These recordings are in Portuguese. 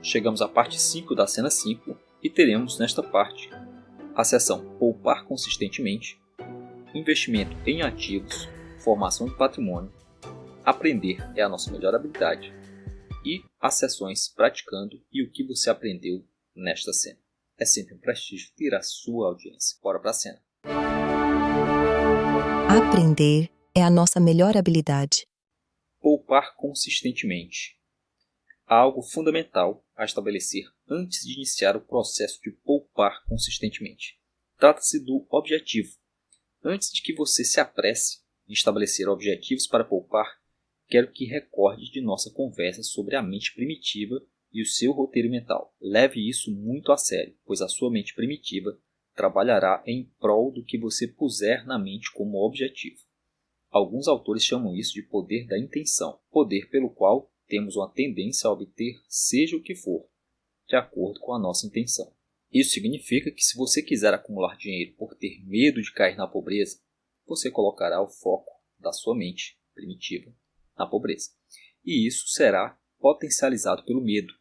chegamos à parte 5 da cena 5 e teremos nesta parte a seção Poupar consistentemente, Investimento em ativos, Formação de patrimônio, Aprender é a nossa melhor habilidade e as sessões Praticando e o que você aprendeu nesta cena. É sempre um prestígio ter a sua audiência. Bora para a cena. Aprender é a nossa melhor habilidade. Poupar consistentemente. Há algo fundamental a estabelecer antes de iniciar o processo de poupar consistentemente. Trata-se do objetivo. Antes de que você se apresse em estabelecer objetivos para poupar, quero que recorde de nossa conversa sobre a mente primitiva e o seu roteiro mental. Leve isso muito a sério, pois a sua mente primitiva trabalhará em prol do que você puser na mente como objetivo. Alguns autores chamam isso de poder da intenção, poder pelo qual temos uma tendência a obter seja o que for, de acordo com a nossa intenção. Isso significa que se você quiser acumular dinheiro por ter medo de cair na pobreza, você colocará o foco da sua mente primitiva na pobreza. E isso será potencializado pelo medo.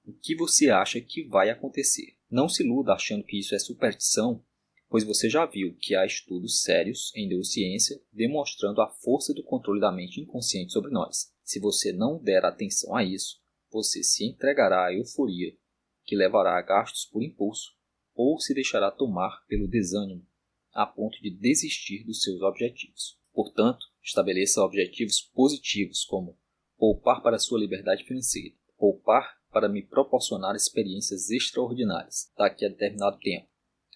O que você acha que vai acontecer? Não se iluda achando que isso é superstição, pois você já viu que há estudos sérios em neurociência demonstrando a força do controle da mente inconsciente sobre nós. Se você não der atenção a isso, você se entregará à euforia, que levará a gastos por impulso, ou se deixará tomar pelo desânimo, a ponto de desistir dos seus objetivos. Portanto, estabeleça objetivos positivos como poupar para sua liberdade financeira, poupar para me proporcionar experiências extraordinárias daqui a determinado tempo,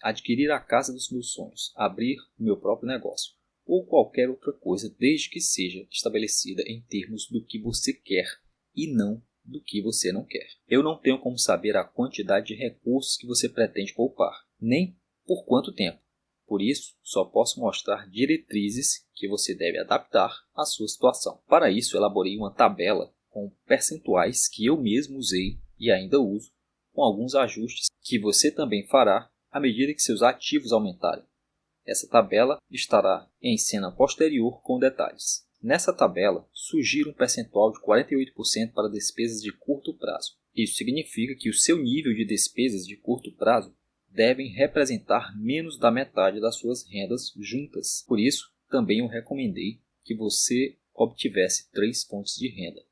adquirir a casa dos meus sonhos, abrir o meu próprio negócio, ou qualquer outra coisa, desde que seja estabelecida em termos do que você quer e não do que você não quer. Eu não tenho como saber a quantidade de recursos que você pretende poupar, nem por quanto tempo. Por isso, só posso mostrar diretrizes que você deve adaptar à sua situação. Para isso, elaborei uma tabela com percentuais que eu mesmo usei e ainda uso, com alguns ajustes que você também fará à medida que seus ativos aumentarem. Essa tabela estará em cena posterior com detalhes. Nessa tabela, sugiro um percentual de 48% para despesas de curto prazo. Isso significa que o seu nível de despesas de curto prazo devem representar menos da metade das suas rendas juntas. Por isso, também eu recomendei que você obtivesse 3 fontes de renda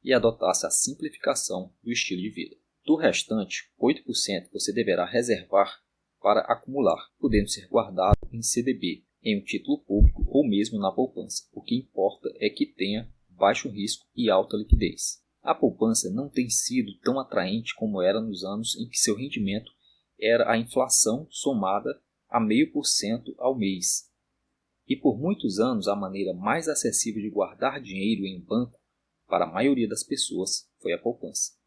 e adotasse a simplificação do estilo de vida. Do restante, 8% você deverá reservar para acumular, podendo ser guardado em CDB, em um título público ou mesmo na poupança. O que importa é que tenha baixo risco e alta liquidez. A poupança não tem sido tão atraente como era nos anos em que seu rendimento era a inflação somada a 0,5% ao mês. E por muitos anos a maneira mais acessível de guardar dinheiro em banco para a maioria das pessoas foi a poupança.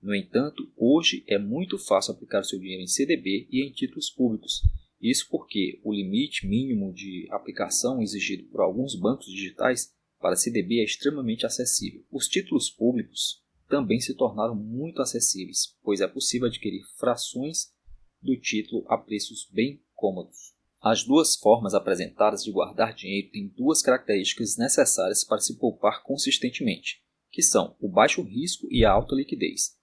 No entanto, hoje é muito fácil aplicar o seu dinheiro em CDB e em títulos públicos. Isso porque o limite mínimo de aplicação exigido por alguns bancos digitais para CDB é extremamente acessível. Os títulos públicos também se tornaram muito acessíveis, pois é possível adquirir frações do título a preços bem cômodos. As duas formas apresentadas de guardar dinheiro têm duas características necessárias para se poupar consistentemente, que são o baixo risco e a alta liquidez.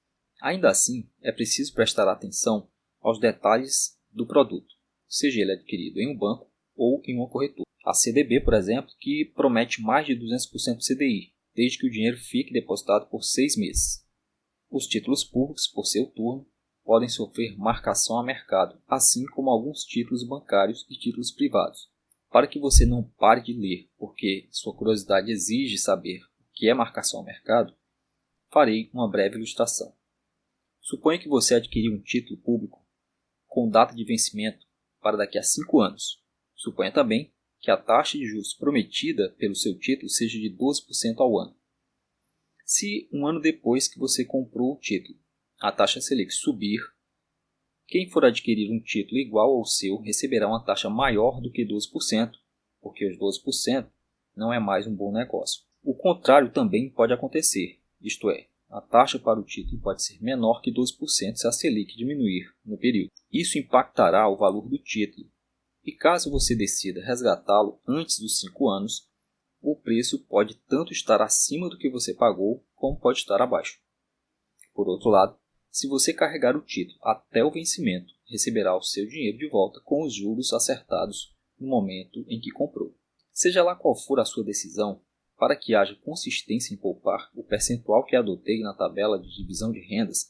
Ainda assim, é preciso prestar atenção aos detalhes do produto, seja ele adquirido em um banco ou em uma corretora. A CDB, por exemplo, que promete mais de 200% CDI, desde que o dinheiro fique depositado por 6 meses. Os títulos públicos, por seu turno, podem sofrer marcação a mercado, assim como alguns títulos bancários e títulos privados. Para que você não pare de ler, porque sua curiosidade exige saber o que é marcação a mercado, farei uma breve ilustração. Suponha que você adquiriu um título público com data de vencimento para daqui a 5 anos. Suponha também que a taxa de juros prometida pelo seu título seja de 12% ao ano. Se um ano depois que você comprou o título, a taxa Selic subir, quem for adquirir um título igual ao seu receberá uma taxa maior do que 12%, porque os 12% não é mais um bom negócio. O contrário também pode acontecer, isto é, a taxa para o título pode ser menor que 12% se a Selic diminuir no período. Isso impactará o valor do título, e caso você decida resgatá-lo antes dos 5 anos, o preço pode tanto estar acima do que você pagou, como pode estar abaixo. Por outro lado, Se você carregar o título até o vencimento, receberá o seu dinheiro de volta com os juros acertados no momento em que comprou. Seja lá qual for a sua decisão, para que haja consistência em poupar, o percentual que adotei na tabela de divisão de rendas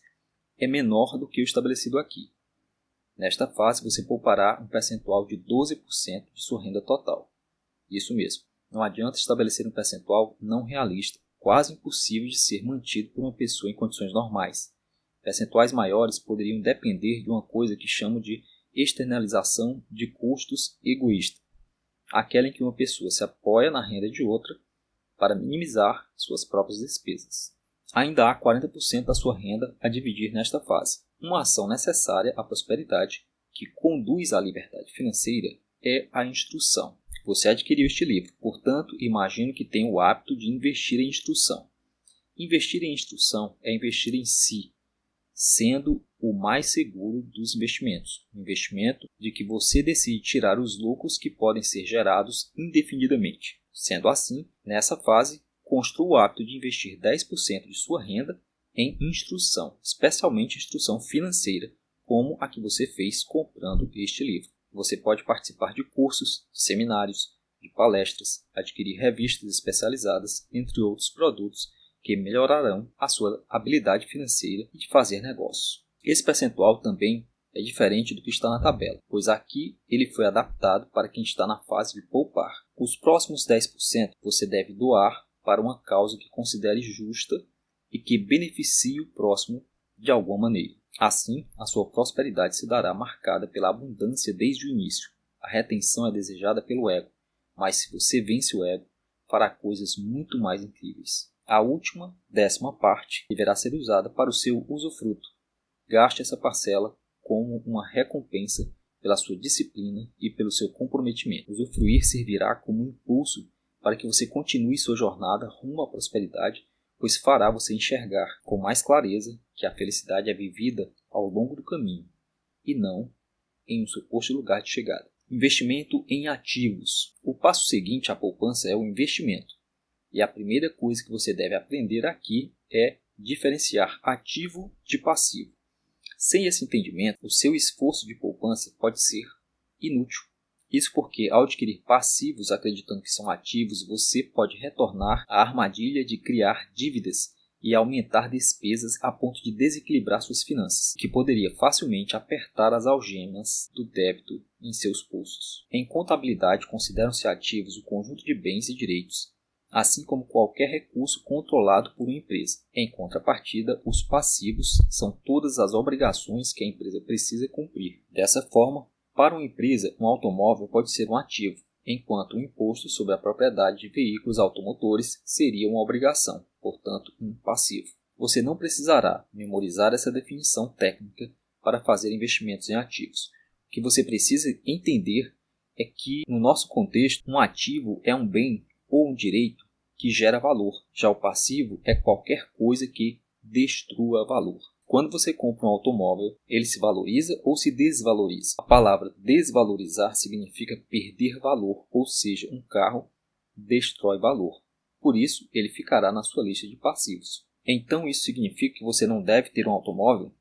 é menor do que o estabelecido aqui. Nesta fase, você poupará um percentual de 12% de sua renda total. Isso mesmo, não adianta estabelecer um percentual não realista, quase impossível de ser mantido por uma pessoa em condições normais. Percentuais maiores poderiam depender de uma coisa que chamo de externalização de custos egoísta, aquela em que uma pessoa se apoia na renda de outra para minimizar suas próprias despesas. Ainda há 40% da sua renda a dividir nesta fase. Uma ação necessária à prosperidade que conduz à liberdade financeira é a instrução. Você adquiriu este livro, portanto, imagino que tem o hábito de investir em instrução. Investir em instrução é investir em si, sendo o mais seguro dos investimentos. Um investimento de que você decide tirar os lucros que podem ser gerados indefinidamente. Sendo assim, nessa fase, construa o hábito de investir 10% de sua renda em instrução, especialmente instrução financeira, como a que você fez comprando este livro. Você pode participar de cursos, de seminários, de palestras, adquirir revistas especializadas, entre outros produtos que melhorarão a sua habilidade financeira e de fazer negócios. Esse percentual também é diferente do que está na tabela, pois aqui ele foi adaptado para quem está na fase de poupar. Os próximos 10% você deve doar para uma causa que considere justa e que beneficie o próximo de alguma maneira. Assim, a sua prosperidade se dará marcada pela abundância desde o início. A retenção é desejada pelo ego, mas se você vence o ego, fará coisas muito mais incríveis. A última, 10ª parte, deverá ser usada para o seu usufruto. Gaste essa parcela como uma recompensa pela sua disciplina e pelo seu comprometimento. Usufruir servirá como um impulso para que você continue sua jornada rumo à prosperidade, pois fará você enxergar com mais clareza que a felicidade é vivida ao longo do caminho e não em um suposto lugar de chegada. Investimento em ativos. O passo seguinte à poupança é o investimento. E a primeira coisa que você deve aprender aqui é diferenciar ativo de passivo. Sem esse entendimento, o seu esforço de poupança pode ser inútil. Isso porque, ao adquirir passivos acreditando que são ativos, você pode retornar à armadilha de criar dívidas e aumentar despesas a ponto de desequilibrar suas finanças, que poderia facilmente apertar as algemas do débito em seus pulsos. Em contabilidade, consideram-se ativos o conjunto de bens e direitos, assim como qualquer recurso controlado por uma empresa. Em contrapartida, os passivos são todas as obrigações que a empresa precisa cumprir. Dessa forma, para uma empresa, um automóvel pode ser um ativo, enquanto o imposto sobre a propriedade de veículos automotores seria uma obrigação, portanto, um passivo. Você não precisará memorizar essa definição técnica para fazer investimentos em ativos. O que você precisa entender é que, no nosso contexto, um ativo é um bem ou um direito que gera valor. Já o passivo é qualquer coisa que destrua valor. Quando você compra um automóvel, ele se valoriza ou se desvaloriza? A palavra desvalorizar significa perder valor, ou seja, um carro destrói valor. Por isso, ele ficará na sua lista de passivos. Então, isso significa que você não deve ter um automóvel?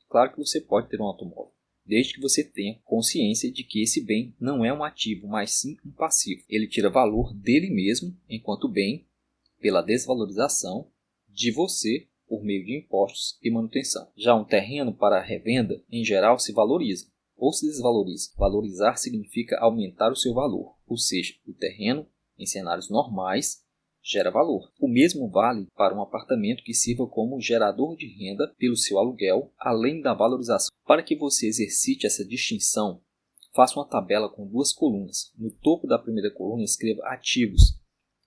Claro que você pode ter um automóvel, desde que você tenha consciência de que esse bem não é um ativo, mas sim um passivo. Ele tira valor dele mesmo, enquanto bem, pela desvalorização de você por meio de impostos e manutenção. Já um terreno para revenda, em geral, se valoriza ou se desvaloriza. Valorizar significa aumentar o seu valor, ou seja, o terreno, em cenários normais, gera valor. O mesmo vale para um apartamento que sirva como gerador de renda pelo seu aluguel, além da valorização. Para que você exercite essa distinção, faça uma tabela com 2 colunas. No topo da primeira coluna, escreva ativos.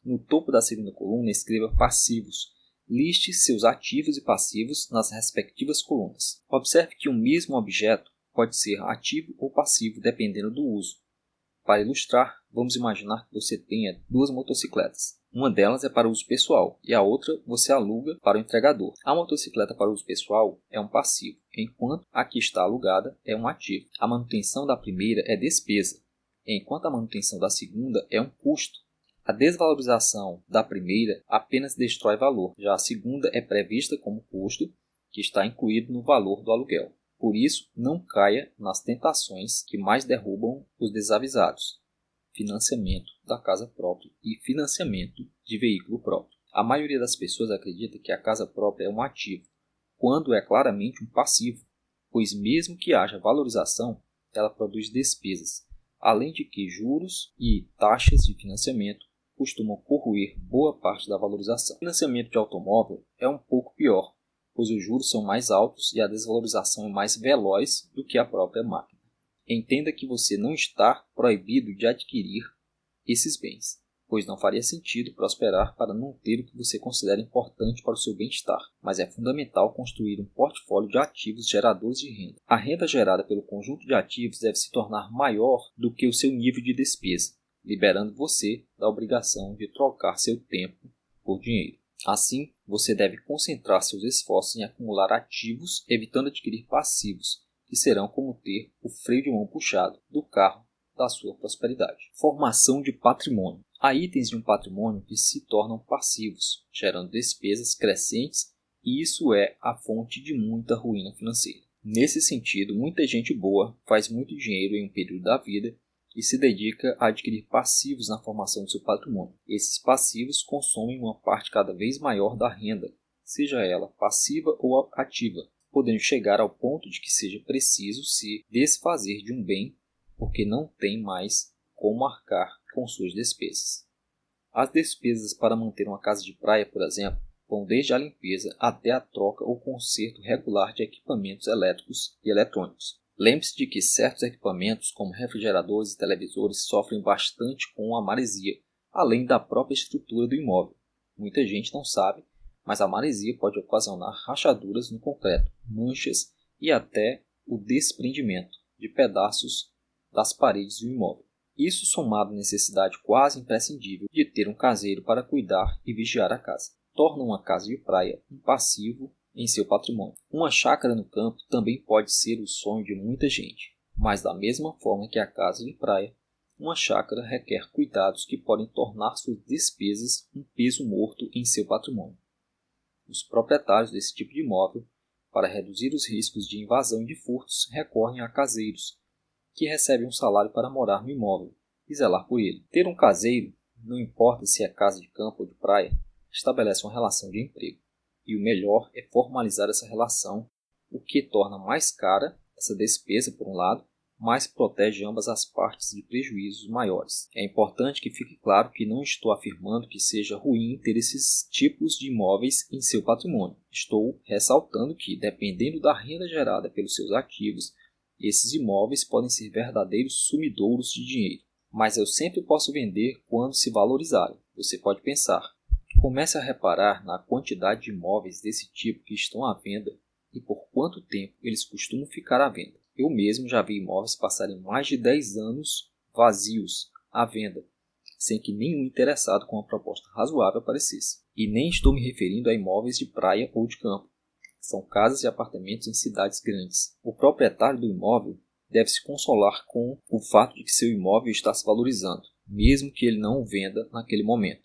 No topo da segunda coluna, escreva passivos. Liste seus ativos e passivos nas respectivas colunas. Observe que o mesmo objeto pode ser ativo ou passivo, dependendo do uso. Para ilustrar, vamos imaginar que você tenha 2 motocicletas. Uma delas é para uso pessoal e a outra você aluga para o entregador. A motocicleta para uso pessoal é um passivo, enquanto a que está alugada é um ativo. A manutenção da primeira é despesa, enquanto a manutenção da segunda é um custo. A desvalorização da primeira apenas destrói valor, já a segunda é prevista como custo que está incluído no valor do aluguel. Por isso, não caia nas tentações que mais derrubam os desavisados: financiamento da casa própria e financiamento de veículo próprio. A maioria das pessoas acredita que a casa própria é um ativo, quando é claramente um passivo, pois mesmo que haja valorização, ela produz despesas, além de que juros e taxas de financiamento costumam corroer boa parte da valorização. O financiamento de automóvel é um pouco pior, pois os juros são mais altos e a desvalorização é mais veloz do que a própria máquina. Entenda que você não está proibido de adquirir esses bens, pois não faria sentido prosperar para não ter o que você considera importante para o seu bem-estar, mas é fundamental construir um portfólio de ativos geradores de renda. A renda gerada pelo conjunto de ativos deve se tornar maior do que o seu nível de despesa, liberando você da obrigação de trocar seu tempo por dinheiro. Assim, você deve concentrar seus esforços em acumular ativos, evitando adquirir passivos, que serão como ter o freio de mão puxado do carro da sua prosperidade. Formação de patrimônio. Há itens de um patrimônio que se tornam passivos, gerando despesas crescentes, e isso é a fonte de muita ruína financeira. Nesse sentido, muita gente boa faz muito dinheiro em um período da vida e se dedica a adquirir passivos na formação do seu patrimônio. Esses passivos consomem uma parte cada vez maior da renda, seja ela passiva ou ativa, podendo chegar ao ponto de que seja preciso se desfazer de um bem porque não tem mais como arcar com suas despesas. As despesas para manter uma casa de praia, por exemplo, vão desde a limpeza até a troca ou conserto regular de equipamentos elétricos e eletrônicos. Lembre-se de que certos equipamentos, como refrigeradores e televisores, sofrem bastante com a maresia, além da própria estrutura do imóvel. Muita gente não sabe, mas a maresia pode ocasionar rachaduras no concreto, manchas e até o desprendimento de pedaços das paredes do imóvel. Isso, somado à necessidade quase imprescindível de ter um caseiro para cuidar e vigiar a casa, torna uma casa de praia um passivo em seu patrimônio. Uma chácara no campo também pode ser o sonho de muita gente, mas da mesma forma que a casa de praia, uma chácara requer cuidados que podem tornar suas despesas um peso morto em seu patrimônio. Os proprietários desse tipo de imóvel, para reduzir os riscos de invasão e de furtos, recorrem a caseiros, que recebem um salário para morar no imóvel e zelar por ele. Ter um caseiro, não importa se é casa de campo ou de praia, estabelece uma relação de emprego. E o melhor é formalizar essa relação, o que torna mais cara essa despesa por um lado, mas protege ambas as partes de prejuízos maiores. É importante que fique claro que não estou afirmando que seja ruim ter esses tipos de imóveis em seu patrimônio. Estou ressaltando que, dependendo da renda gerada pelos seus ativos, esses imóveis podem ser verdadeiros sumidouros de dinheiro. Mas eu sempre posso vender quando se valorizarem. Você pode pensar: comece a reparar na quantidade de imóveis desse tipo que estão à venda e por quanto tempo eles costumam ficar à venda. Eu mesmo já vi imóveis passarem mais de 10 anos vazios à venda, sem que nenhum interessado com uma proposta razoável aparecesse. E nem estou me referindo a imóveis de praia ou de campo. São casas e apartamentos em cidades grandes. O proprietário do imóvel deve se consolar com o fato de que seu imóvel está se valorizando, mesmo que ele não o venda naquele momento.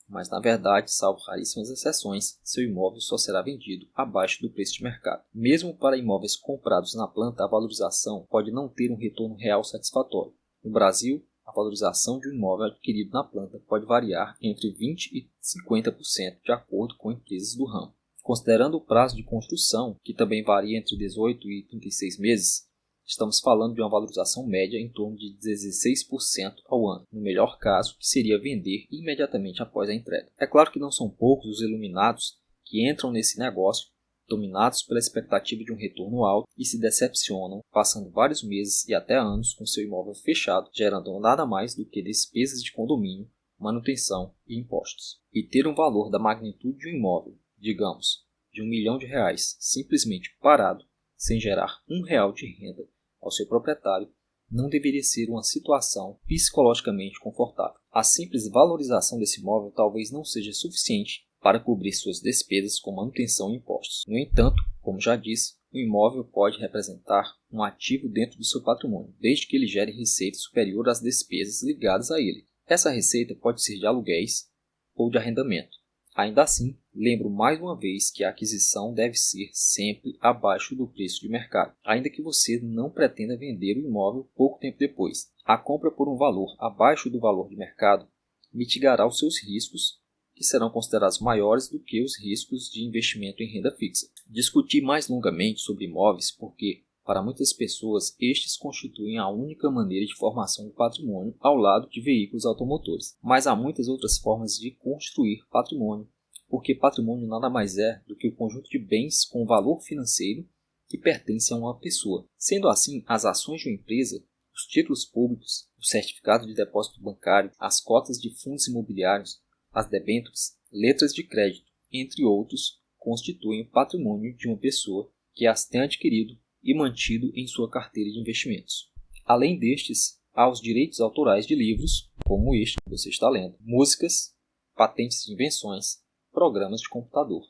Mas, na verdade, salvo raríssimas exceções, seu imóvel só será vendido abaixo do preço de mercado. Mesmo para imóveis comprados na planta, a valorização pode não ter um retorno real satisfatório. No Brasil, a valorização de um imóvel adquirido na planta pode variar entre 20% e 50% de acordo com empresas do ramo. Considerando o prazo de construção, que também varia entre 18 e 36 meses, estamos falando de uma valorização média em torno de 16% ao ano, no melhor caso, que seria vender imediatamente após a entrega. É claro que não são poucos os iluminados que entram nesse negócio, dominados pela expectativa de um retorno alto e se decepcionam, passando vários meses e até anos com seu imóvel fechado, gerando nada mais do que despesas de condomínio, manutenção e impostos. E ter um valor da magnitude de um imóvel, digamos, de R$1 milhão, simplesmente parado, sem gerar R$1 de renda ao seu proprietário, não deveria ser uma situação psicologicamente confortável. A simples valorização desse imóvel talvez não seja suficiente para cobrir suas despesas com manutenção e impostos. No entanto, como já disse, o imóvel pode representar um ativo dentro do seu patrimônio, desde que ele gere receita superior às despesas ligadas a ele. Essa receita pode ser de aluguéis ou de arrendamento. Ainda assim, lembro mais uma vez que a aquisição deve ser sempre abaixo do preço de mercado, ainda que você não pretenda vender o imóvel pouco tempo depois. A compra por um valor abaixo do valor de mercado mitigará os seus riscos, que serão considerados maiores do que os riscos de investimento em renda fixa. Discuti mais longamente sobre imóveis porque, para muitas pessoas, estes constituem a única maneira de formação do patrimônio ao lado de veículos automotores. Mas há muitas outras formas de construir patrimônio, porque patrimônio nada mais é do que o conjunto de bens com valor financeiro que pertence a uma pessoa. Sendo assim, as ações de uma empresa, os títulos públicos, os certificados de depósito bancário, as cotas de fundos imobiliários, as debêntures, letras de crédito, entre outros, constituem o patrimônio de uma pessoa que as tem adquirido e mantido em sua carteira de investimentos. Além destes, há os direitos autorais de livros, como este que você está lendo, músicas, patentes de invenções, programas de computador.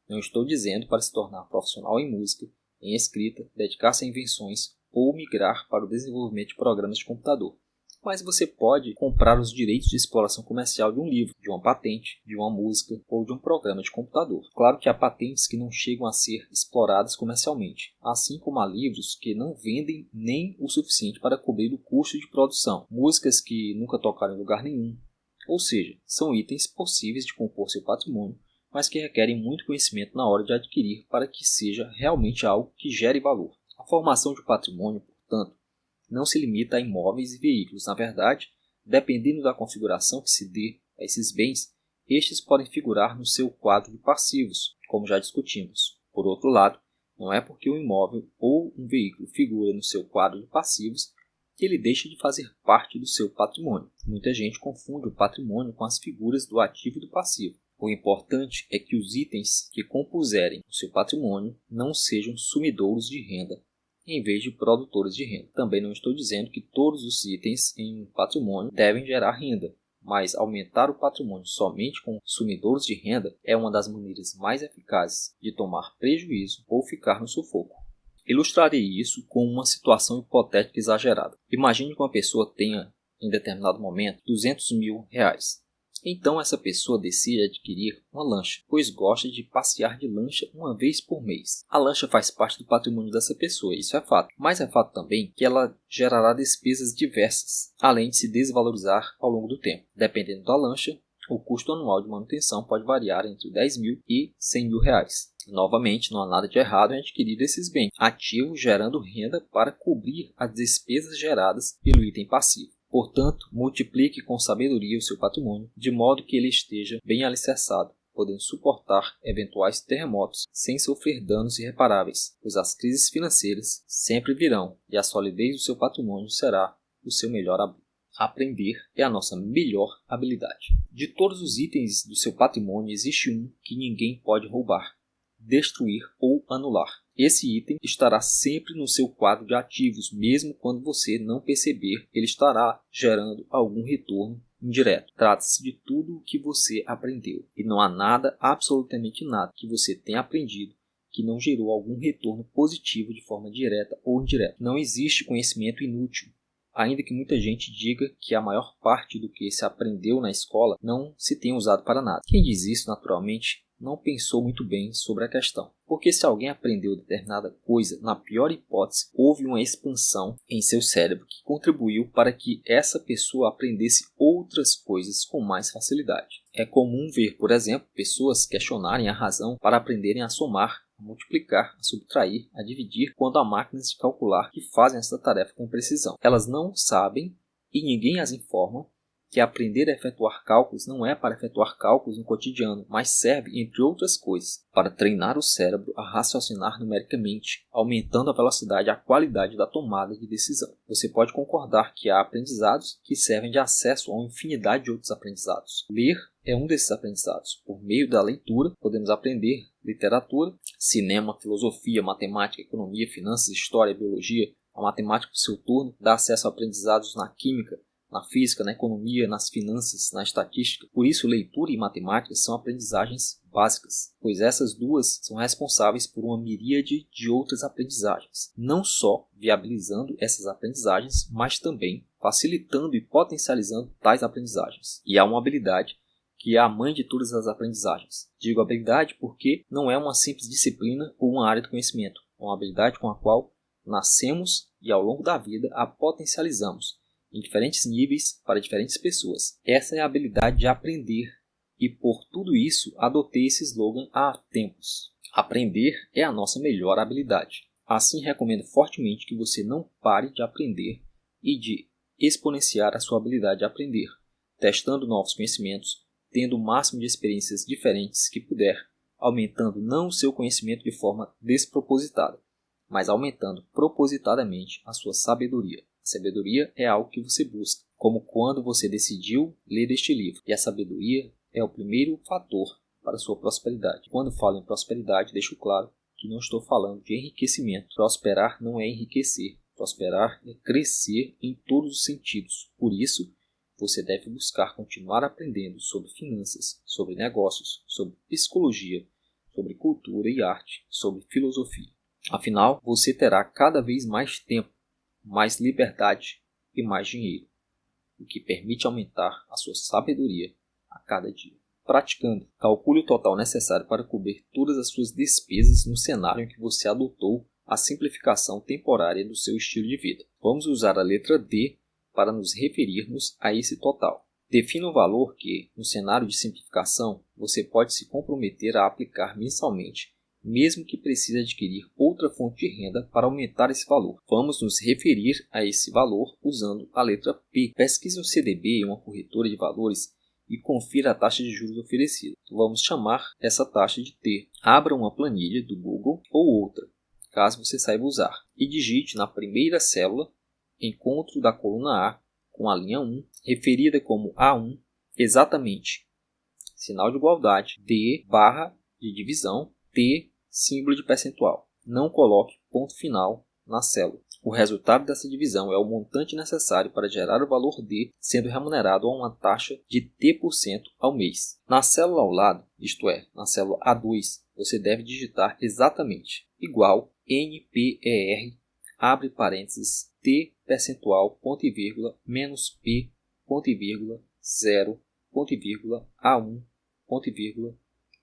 Não estou dizendo para se tornar profissional em música, em escrita, dedicar-se a invenções ou migrar para o desenvolvimento de programas de computador. Mas você pode comprar os direitos de exploração comercial de um livro, de uma patente, de uma música ou de um programa de computador. Claro que há patentes que não chegam a ser exploradas comercialmente, assim como há livros que não vendem nem o suficiente para cobrir o custo de produção, músicas que nunca tocaram em lugar nenhum. Ou seja, são itens possíveis de compor seu patrimônio, mas que requerem muito conhecimento na hora de adquirir para que seja realmente algo que gere valor. A formação de patrimônio, portanto, não se limita a imóveis e veículos. Na verdade, dependendo da configuração que se dê a esses bens, estes podem figurar no seu quadro de passivos, como já discutimos. Por outro lado, não é porque um imóvel ou um veículo figura no seu quadro de passivos que ele deixa de fazer parte do seu patrimônio. Muita gente confunde o patrimônio com as figuras do ativo e do passivo. O importante é que os itens que compuserem o seu patrimônio não sejam sumidouros de renda, em vez de produtores de renda. Também não estou dizendo que todos os itens em um patrimônio devem gerar renda, mas aumentar o patrimônio somente com sumidouros de renda é uma das maneiras mais eficazes de tomar prejuízo ou ficar no sufoco. Ilustrarei isso com uma situação hipotética exagerada. Imagine que uma pessoa tenha, em determinado momento, R$200 mil. Então essa pessoa decide adquirir uma lancha, pois gosta de passear de lancha uma vez por mês. A lancha faz parte do patrimônio dessa pessoa, isso é fato. Mas é fato também que ela gerará despesas diversas, além de se desvalorizar ao longo do tempo. Dependendo da lancha, o custo anual de manutenção pode variar entre R$10 mil e R$100 mil. Novamente, não há nada de errado em adquirir esses bens ativos gerando renda para cobrir as despesas geradas pelo item passivo. Portanto, multiplique com sabedoria o seu patrimônio, de modo que ele esteja bem alicerçado, podendo suportar eventuais terremotos sem sofrer danos irreparáveis, pois as crises financeiras sempre virão e a solidez do seu patrimônio será o seu melhor abrigo. Aprender é a nossa melhor habilidade. De todos os itens do seu patrimônio, existe um que ninguém pode roubar: destruir ou anular. Esse item estará sempre no seu quadro de ativos, mesmo quando você não perceber, ele estará gerando algum retorno indireto. Trata-se de tudo o que você aprendeu, e não há nada, absolutamente nada, que você tenha aprendido que não gerou algum retorno positivo de forma direta ou indireta. Não existe conhecimento inútil, ainda que muita gente diga que a maior parte do que se aprendeu na escola não se tenha usado para nada. Quem diz isso, naturalmente, não pensou muito bem sobre a questão. Porque se alguém aprendeu determinada coisa, na pior hipótese, houve uma expansão em seu cérebro que contribuiu para que essa pessoa aprendesse outras coisas com mais facilidade. É comum ver, por exemplo, pessoas questionarem a razão para aprenderem a somar, a multiplicar, a subtrair, a dividir, quando há máquinas de calcular que fazem essa tarefa com precisão. Elas não sabem, e ninguém as informa, que aprender a efetuar cálculos não é para efetuar cálculos no cotidiano, mas serve, entre outras coisas, para treinar o cérebro a raciocinar numericamente, aumentando a velocidade e a qualidade da tomada de decisão. Você pode concordar que há aprendizados que servem de acesso a uma infinidade de outros aprendizados. Ler é um desses aprendizados. Por meio da leitura, podemos aprender literatura, cinema, filosofia, matemática, economia, finanças, história, biologia. A matemática, por seu turno, dá acesso a aprendizados na química, na física, na economia, nas finanças, na estatística. Por isso, leitura e matemática são aprendizagens básicas, pois essas duas são responsáveis por uma miríade de outras aprendizagens, não só viabilizando essas aprendizagens, mas também facilitando e potencializando tais aprendizagens. E há uma habilidade que é a mãe de todas as aprendizagens. Digo habilidade porque não é uma simples disciplina ou uma área de conhecimento. É uma habilidade com a qual nascemos e ao longo da vida a potencializamos em diferentes níveis para diferentes pessoas. Essa é a habilidade de aprender e por tudo isso adotei esse slogan há tempos. Aprender é a nossa melhor habilidade. Assim recomendo fortemente que você não pare de aprender e de exponenciar a sua habilidade de aprender, testando novos conhecimentos, tendo o máximo de experiências diferentes que puder, aumentando não o seu conhecimento de forma despropositada, mas aumentando propositadamente a sua sabedoria. A sabedoria é algo que você busca, como quando você decidiu ler este livro. E a sabedoria é o primeiro fator para a sua prosperidade. Quando falo em prosperidade, deixo claro que não estou falando de enriquecimento. Prosperar não é enriquecer. Prosperar é crescer em todos os sentidos. Por isso, você deve buscar continuar aprendendo sobre finanças, sobre negócios, sobre psicologia, sobre cultura e arte, sobre filosofia. Afinal, você terá cada vez mais tempo, mais liberdade e mais dinheiro, o que permite aumentar a sua sabedoria a cada dia. Praticando, calcule o total necessário para cobrir todas as suas despesas no cenário em que você adotou a simplificação temporária do seu estilo de vida. Vamos usar a letra D para nos referirmos a esse total. Defina um valor que, no cenário de simplificação, você pode se comprometer a aplicar mensalmente, mesmo que precise adquirir outra fonte de renda para aumentar esse valor. Vamos nos referir a esse valor usando a letra P. Pesquise um CDB em uma corretora de valores e confira a taxa de juros oferecida. Vamos chamar essa taxa de T. Abra uma planilha do Google ou outra, caso você saiba usar, e digite na primeira célula encontro da coluna A com a linha 1, referida como A1, exatamente. Sinal de igualdade, D, barra de divisão, T, símbolo de percentual. Não coloque ponto final na célula. O resultado dessa divisão é o montante necessário para gerar o valor D, sendo remunerado a uma taxa de T% ao mês. Na célula ao lado, isto é, na célula A2, você deve digitar exatamente igual NPER, abre parênteses, T percentual, ponto e vírgula, menos P, ponto e vírgula, 0, ponto e vírgula, A1, ponto e vírgula,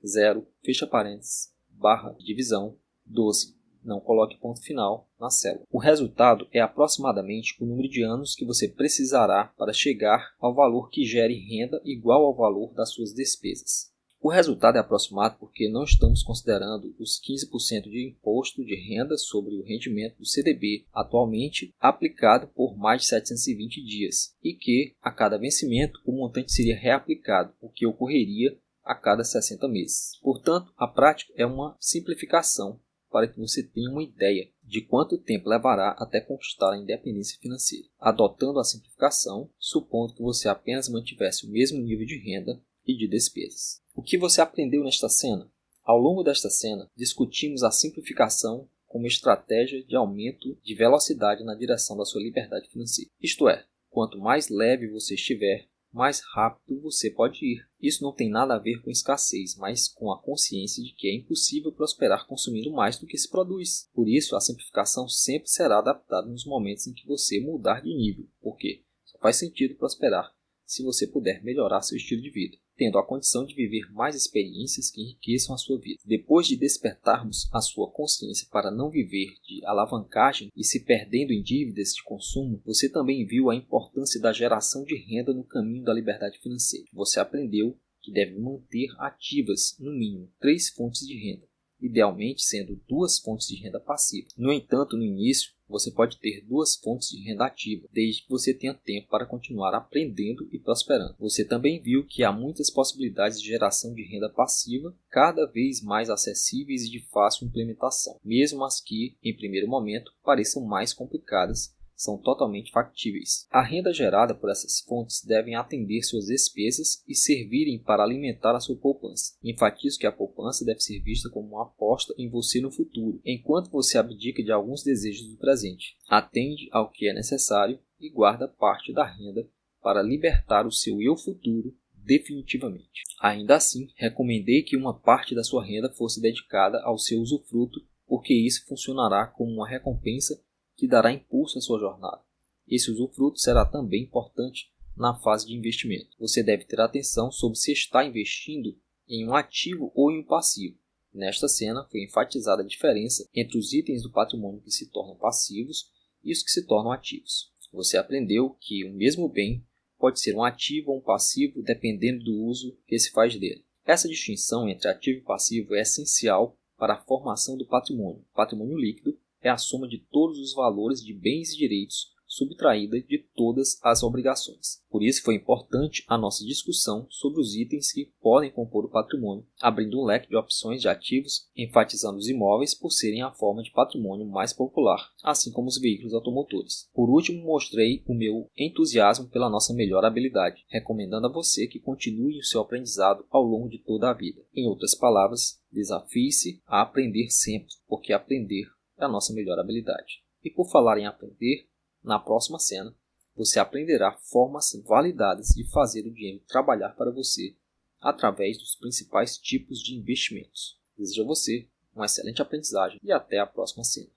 0, fecha parênteses, barra de divisão, 12. Não coloque ponto final na célula. O resultado é aproximadamente o número de anos que você precisará para chegar ao valor que gere renda igual ao valor das suas despesas. O resultado é aproximado porque não estamos considerando os 15% de imposto de renda sobre o rendimento do CDB atualmente aplicado por mais de 720 dias e que, a cada vencimento, o montante seria reaplicado, o que ocorreria a cada 60 meses. Portanto, a prática é uma simplificação para que você tenha uma ideia de quanto tempo levará até conquistar a independência financeira. Adotando a simplificação, supondo que você apenas mantivesse o mesmo nível de renda e de despesas. O que você aprendeu nesta cena? Ao longo desta cena, discutimos a simplificação como estratégia de aumento de velocidade na direção da sua liberdade financeira. Isto é, quanto mais leve você estiver, mais rápido você pode ir. Isso não tem nada a ver com escassez, mas com a consciência de que é impossível prosperar consumindo mais do que se produz. Por isso, a simplificação sempre será adaptada nos momentos em que você mudar de nível, porque só faz sentido prosperar se você puder melhorar seu estilo de vida, tendo a condição de viver mais experiências que enriqueçam a sua vida. Depois de despertarmos a sua consciência para não viver de alavancagem e se perdendo em dívidas de consumo, você também viu a importância da geração de renda no caminho da liberdade financeira. Você aprendeu que deve manter ativas, no mínimo, 3 fontes de renda, idealmente sendo 2 fontes de renda passiva. No entanto, no início, você pode ter 2 fontes de renda ativa, desde que você tenha tempo para continuar aprendendo e prosperando. Você também viu que há muitas possibilidades de geração de renda passiva, cada vez mais acessíveis e de fácil implementação. Mesmo as que, em primeiro momento, pareçam mais complicadas, são totalmente factíveis. A renda gerada por essas fontes devem atender suas despesas e servirem para alimentar a sua poupança. Enfatizo que a poupança deve ser vista como uma aposta em você no futuro, enquanto você abdica de alguns desejos do presente. Atende ao que é necessário e guarda parte da renda para libertar o seu eu futuro definitivamente. Ainda assim, recomendei que uma parte da sua renda fosse dedicada ao seu usufruto, porque isso funcionará como uma recompensa que dará impulso à sua jornada. Esse usufruto será também importante na fase de investimento. Você deve ter atenção sobre se está investindo em um ativo ou em um passivo. Nesta cena foi enfatizada a diferença entre os itens do patrimônio que se tornam passivos e os que se tornam ativos. Você aprendeu que o mesmo bem pode ser um ativo ou um passivo dependendo do uso que se faz dele. Essa distinção entre ativo e passivo é essencial para a formação do patrimônio. O patrimônio líquido é a soma de todos os valores de bens e direitos subtraída de todas as obrigações. Por isso foi importante a nossa discussão sobre os itens que podem compor o patrimônio, abrindo um leque de opções de ativos, enfatizando os imóveis por serem a forma de patrimônio mais popular, assim como os veículos automotores. Por último, mostrei o meu entusiasmo pela nossa melhor habilidade, recomendando a você que continue o seu aprendizado ao longo de toda a vida. Em outras palavras, desafie-se a aprender sempre, porque aprender é a nossa melhor habilidade. E por falar em aprender, na próxima cena, você aprenderá formas validadas de fazer o dinheiro trabalhar para você através dos principais tipos de investimentos. Desejo a você uma excelente aprendizagem e até a próxima cena.